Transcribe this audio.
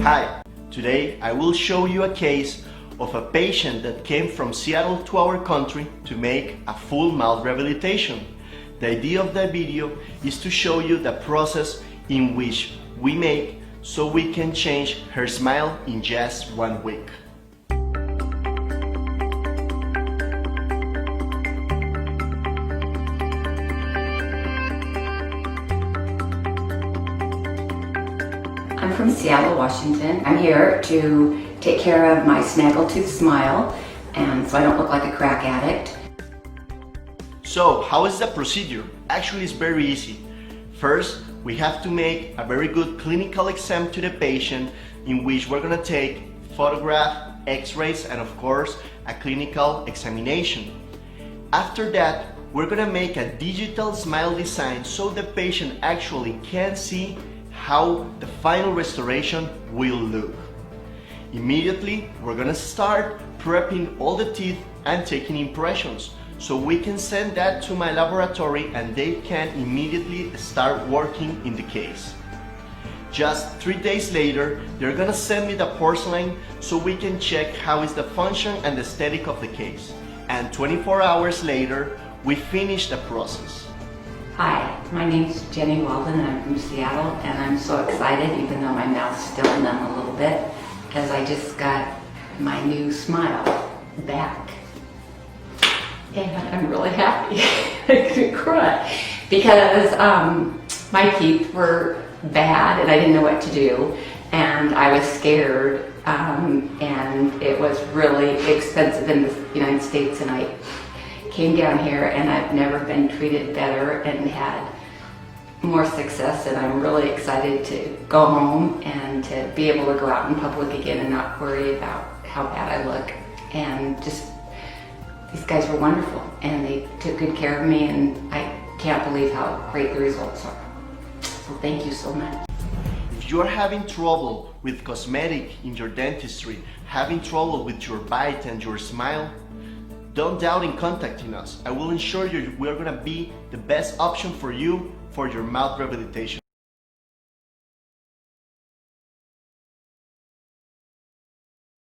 Hi, today I will show you a case of a patient that came from Seattle to our country to make a full mouth rehabilitation. The idea of the video is to show you the process in which we make so we can change her smile in just 1 week. I'm from Seattle, Washington. I'm here to take care of my snaggletooth smile, and so I don't look like a crack addict. So, how is the procedure? Actually, it's very easy. First, we have to make a very good clinical exam to the patient, in which we're gonna take photograph, x-rays, and of course, a clinical examination. After that, we're gonna make a digital smile design so the patient actually can see how the final restoration will look. Immediately, we're gonna start prepping all the teeth and taking impressions, so we can send that to my laboratory and they can immediately start working in the case. Just 3 days later, they're gonna send me the porcelain so we can check how is the function and the aesthetic of the case. And 24 hours later, we finish the process. Hi, my name's Jenny Walden and I'm from Seattle, and I'm so excited, even though my mouth's still numb a little bit, because I just got my new smile back. And I'm really happy. I could cry because my teeth were bad and I didn't know what to do, and I was scared, and it was really expensive in the United States, and I came down here and I've never been treated better and had more success, and I'm really excited to go home and to be able to go out in public again and not worry about how bad I look. And just, these guys were wonderful and they took good care of me, and I can't believe how great the results are. So thank you so much. If you're having trouble with cosmetic in your dentistry, having trouble with your bite and your smile, don't doubt in contacting us. I will ensure you we're gonna be the best option for you for your mouth rehabilitation.